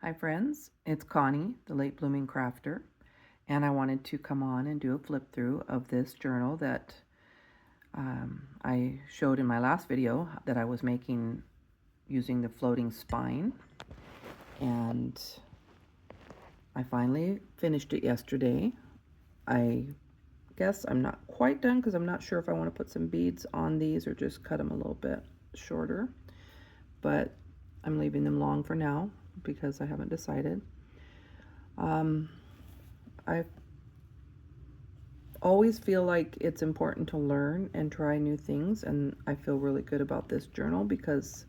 Hi friends, it's Connie, the late blooming crafter, and I wanted to come on and do a flip through of this journal that I showed in my last video that I was making using the floating spine, and I finally finished it yesterday. I guess I'm not quite done because I'm not sure if I want to put some beads on these or just cut them a little bit shorter, but I'm leaving them long for now because I haven't decided. I always feel like it's important to learn and try new things, and I feel really good about this journal because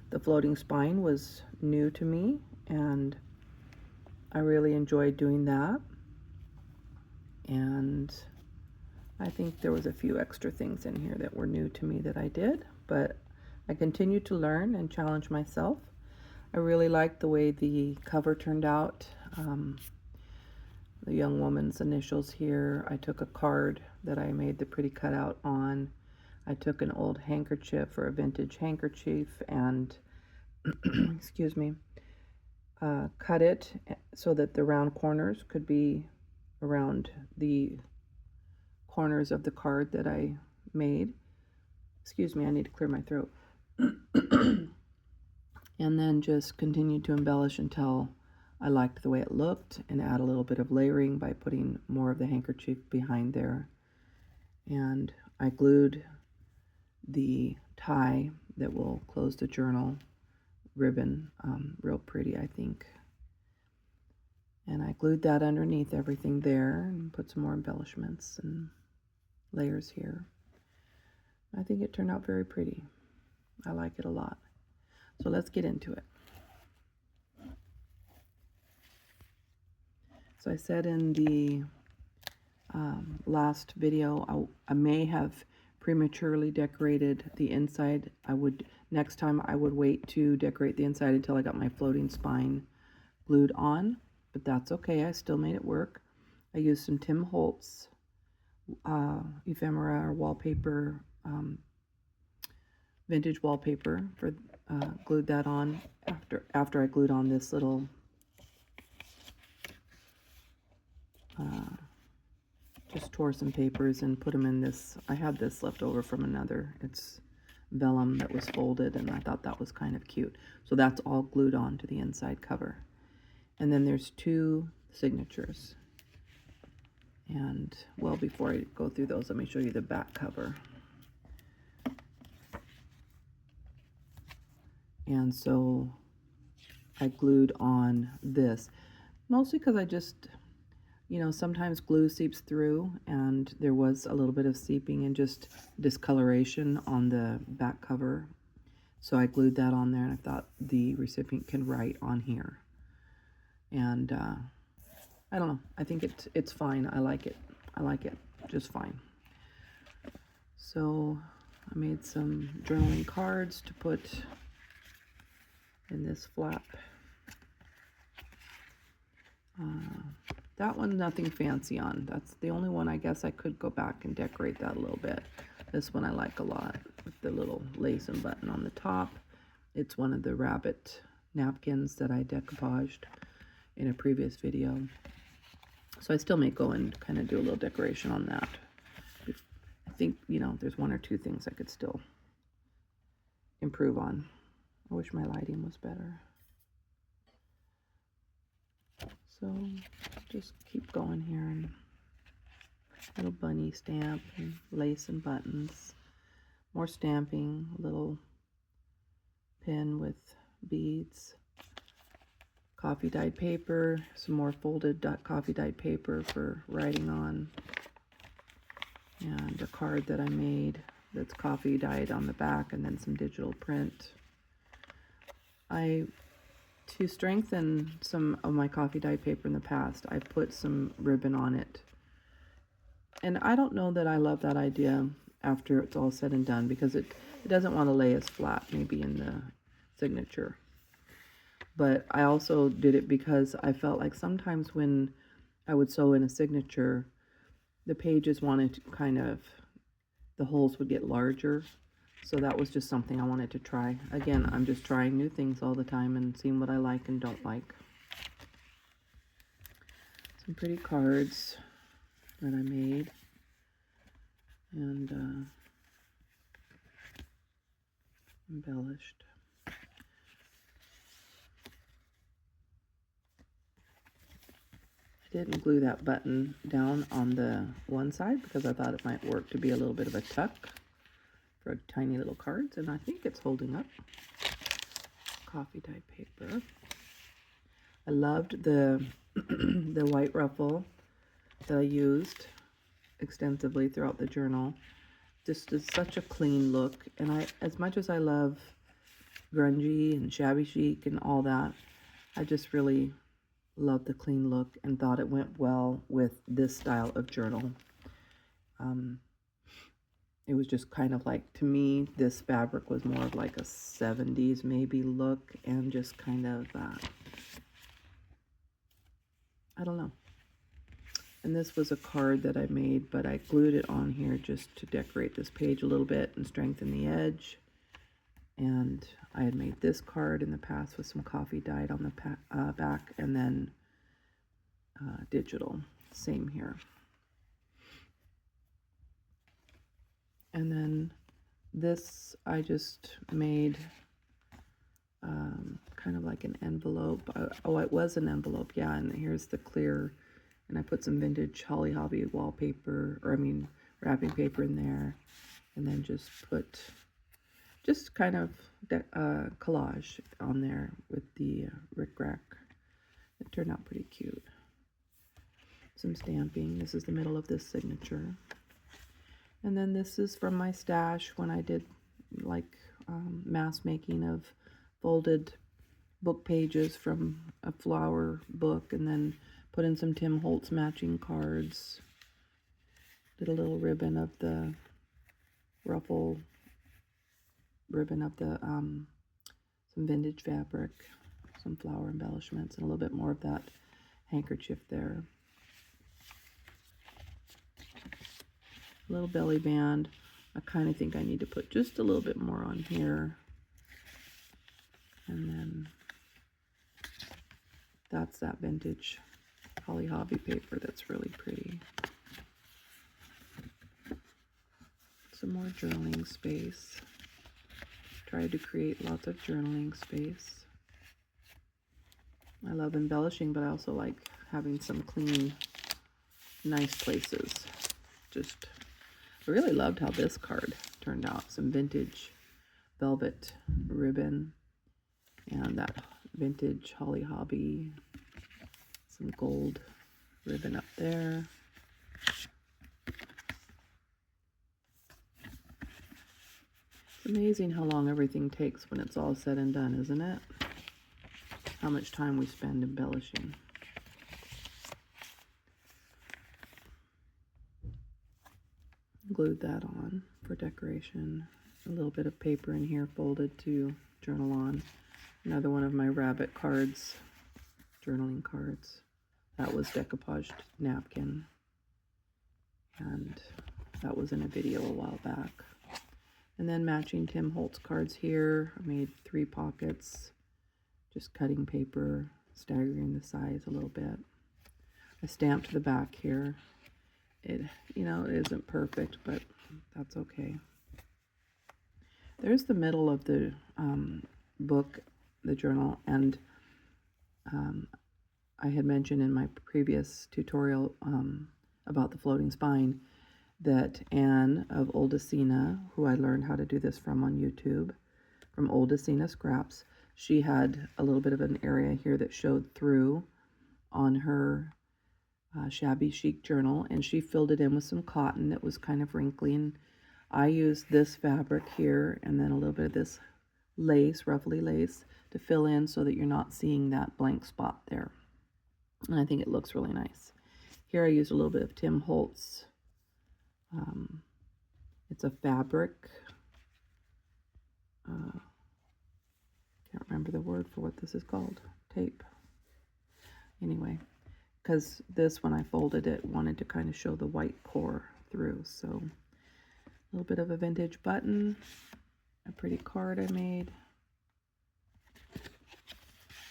the floating spine was new to me and I really enjoyed doing that. And I think there was a few extra things in here that were new to me that I did, but I continue to learn and challenge myself. I really liked the way the cover turned out. The young woman's initials here. I took a card that I made the pretty cutout on. I took an old handkerchief or a vintage handkerchief and excuse me, cut it so that the round corners could be around the corners of the card that I made. Excuse me, I need to clear my throat. And then just continue to embellish until I liked the way it looked, and add a little bit of layering by putting more of the handkerchief behind there. And I glued the tie that will close the journal ribbon, real pretty, I think. And I glued that underneath everything there and put some more embellishments and layers here. I think it turned out very pretty. I like it a lot. So let's get into it. So I said in the last video, I may have prematurely decorated the inside. Next time I would wait to decorate the inside until I got my floating spine glued on, but that's okay. I still made it work. I used some Tim Holtz ephemera or wallpaper, vintage wallpaper for glued that on after I glued on this little just tore some papers and put them in this. I had this left over from another. It's vellum that was folded, and I thought that was kind of cute. So that's all glued on to the inside cover. And then there's two signatures. And, well, before I go through those, let me show you the back cover. And so I glued on this, mostly because I just, sometimes glue seeps through, and there was a little bit of seeping and just discoloration on the back cover. So I glued that on there, and I thought the recipient can write on here. And I don't know. I think it's fine. I like it. I like it just fine. So I made some journaling cards to put in this flap. That one, nothing fancy on. That's the only one I guess I could go back and decorate that a little bit. This one I like a lot with the little lace and button on the top. It's one of the rabbit napkins that I decoupaged in a previous video. So I still may go and kind of do a little decoration on that. I think, there's one or two things I could still improve on. I wish my lighting was better. So just keep going here, and little bunny stamp and lace and buttons, more stamping, a little pin with beads, coffee dyed paper, some more folded coffee dyed paper for writing on, and a card that I made that's coffee dyed on the back, and then some digital print. To strengthen some of my coffee dyed paper in the past, I put some ribbon on it. And I don't know that I love that idea after it's all said and done, because it doesn't want to lay as flat, maybe in the signature. But I also did it because I felt like sometimes when I would sew in a signature, the pages wanted to the holes would get larger. So that was just something I wanted to try. Again, I'm just trying new things all the time and seeing what I like and don't like. some pretty cards that I made, and embellished. I didn't glue that button down on the one side because I thought it might work to be a little bit of a tuck for tiny little cards, and I think it's holding up. Coffee dyed paper. I loved the the white ruffle that I used extensively throughout the journal. Just is such a clean look, and as much as I love grungy and shabby chic and all that, I just really loved the clean look and thought it went well with this style of journal. It was just kind of like, to me, this fabric was more of like a 70s maybe look, and just kind of, I don't know. And this was a card that I made, but I glued it on here just to decorate this page a little bit and strengthen the edge. And I had made this card in the past with some coffee dyed on the back, and then digital, same here. And then this I just made kind of like an envelope. Oh, it was an envelope, yeah, and here's the clear, and I put some vintage Holly Hobby wallpaper, wrapping paper in there, and then just kind of collage on there with the rickrack. It turned out pretty cute. Some stamping. This is the middle of this signature. And then this is from my stash when I did like mass making of folded book pages from a flower book, and then put in some Tim Holtz matching cards. Did a little ribbon of the ruffle, ribbon of the some vintage fabric, some flower embellishments, and a little bit more of that handkerchief there. A little belly band. I kind of think I need to put just a little bit more on here. And then that's that vintage Holly Hobby paper that's really pretty. Some more journaling space. Tried to create lots of journaling space. I love embellishing, but I also like having some clean, nice places. I really loved how this card turned out. Some vintage velvet ribbon, and that vintage Holly Hobby, some gold ribbon up there. It's amazing how long everything takes when it's all said and done, isn't it? How much time we spend embellishing. Glued that on for decoration. A little bit of paper in here folded to journal on. Another one of my rabbit cards, journaling cards. That was decoupaged napkin, and that was in a video a while back. And then matching Tim Holtz cards here. I made 3 pockets, just cutting paper, staggering the size a little bit. I stamped the back here. It isn't perfect, but that's okay. There's the middle of the book, the journal, and I had mentioned in my previous tutorial about the floating spine that Anne of Old Acina, who I learned how to do this from on YouTube, from Old Acina Scraps, she had a little bit of an area here that showed through on her shabby chic journal, and she filled it in with some cotton that was kind of wrinkly, and I used this fabric here and then a little bit of this lace, ruffly lace, to fill in so that you're not seeing that blank spot there. And I think it looks really nice. Here I used a little bit of Tim Holtz. It's a fabric. Can't remember the word for what this is called. Tape. Anyway, because this, when I folded it, wanted to kind of show the white core through. So a little bit of a vintage button, a pretty card I made.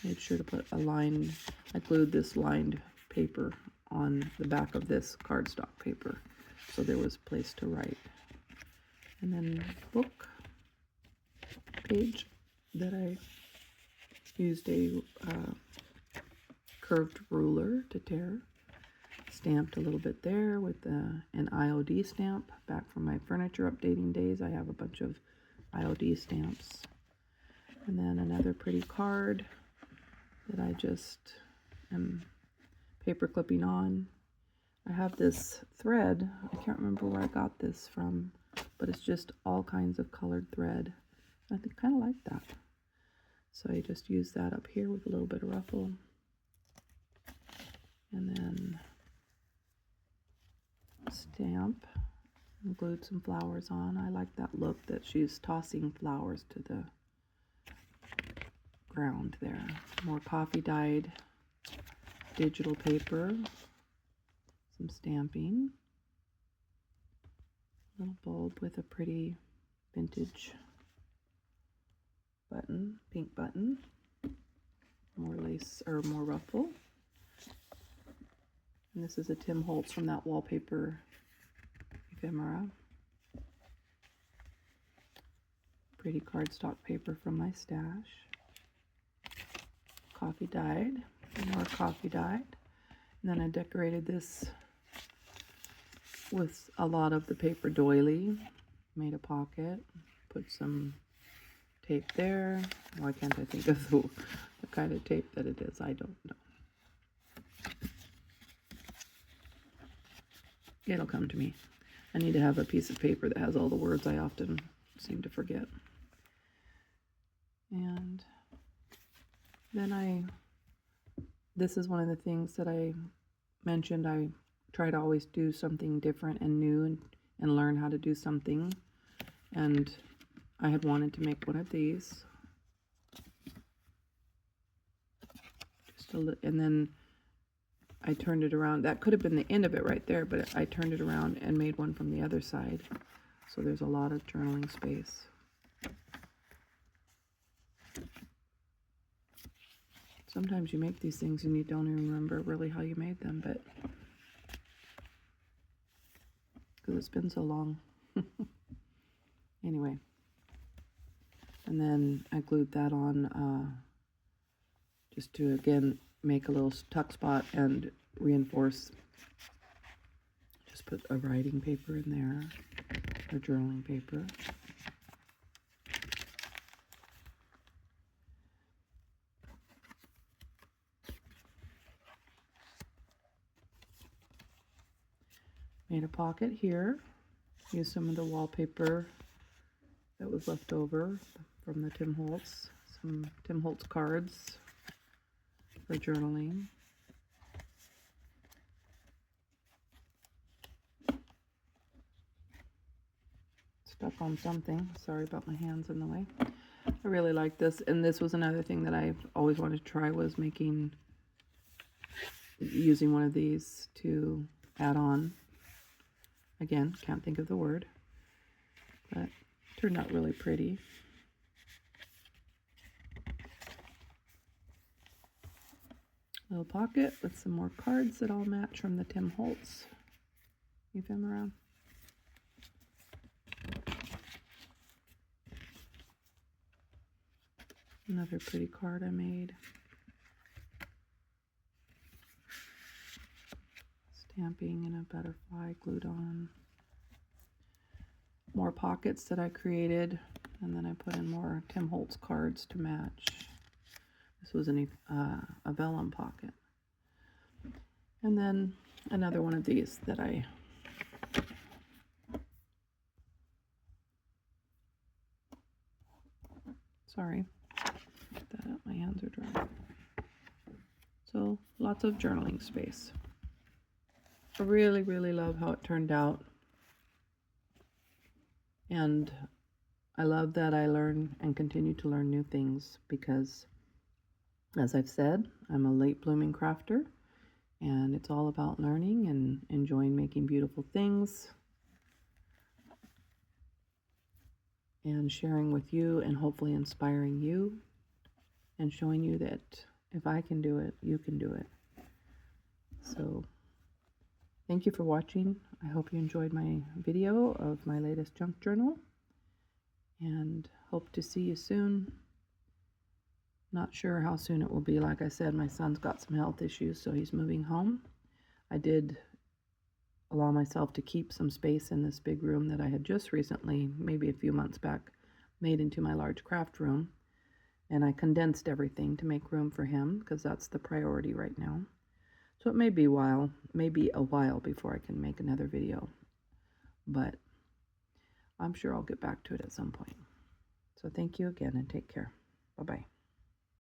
Made sure to put a line. I glued this lined paper on the back of this cardstock paper, so there was a place to write. And then book page that I used a curved ruler to tear. Stamped a little bit there with an IOD stamp back from my furniture updating days. I have a bunch of IOD stamps. And then another pretty card that I just am paper clipping on. I have this thread. I can't remember where I got this from, but it's just all kinds of colored thread. I kind of like that. So I just use that up here with a little bit of ruffle. And then stamp and glued some flowers on. I like that look that she's tossing flowers to the ground there. More coffee dyed digital paper, some stamping, little bulb with a pretty vintage button, pink button, more lace or more ruffle. And this is a Tim Holtz from that wallpaper ephemera. Pretty cardstock paper from my stash. Coffee dyed, more coffee dyed. And then I decorated this with a lot of the paper doily. Made a pocket, put some tape there. Why can't I think of the kind of tape that it is? I don't know. It'll come to me. I need to have a piece of paper that has all the words I often seem to forget. And then this is one of the things that I mentioned. I try to always do something different and new and learn how to do something. And I had wanted to make one of these. And then I turned it around. That could have been the end of it right there, but I turned it around and made one from the other side. So there's a lot of journaling space. Sometimes you make these things and you don't even remember really how you made them, but because it's been so long. Anyway. And then I glued that on just to, again, make a little tuck spot and reinforce. Just put a writing paper in there, or journaling paper. Made a pocket here. Used some of the wallpaper that was left over from the Tim Holtz. Some Tim Holtz cards for journaling. Stuck on something. Sorry about my hands in the way. I really like this, and this was another thing that I've always wanted to try, was using one of these to add on. Again, can't think of the word, but turned out really pretty. Little pocket with some more cards that all match from the Tim Holtz ephemera. Another pretty card I made. Stamping and a butterfly glued on. More pockets that I created, and then I put in more Tim Holtz cards to match. This was a vellum pocket. And then another one of these that sorry, get that out, my hands are dry. So lots of journaling space. I really, really love how it turned out. And I love that I learn and continue to learn new things because, as I've said, I'm a late blooming crafter, and it's all about learning and enjoying making beautiful things and sharing with you and hopefully inspiring you and showing you that if I can do it, you can do it. So Thank you for watching. I hope you enjoyed my video of my latest junk journal, and hope to see you soon. Not sure how soon it will be. Like I said, my son's got some health issues, so he's moving home. I did allow myself to keep some space in this big room that I had just recently, maybe a few months back, made into my large craft room. And I condensed everything to make room for him, because that's the priority right now. So it may be a while before I can make another video, but I'm sure I'll get back to it at some point. So thank you again and take care. Bye-bye.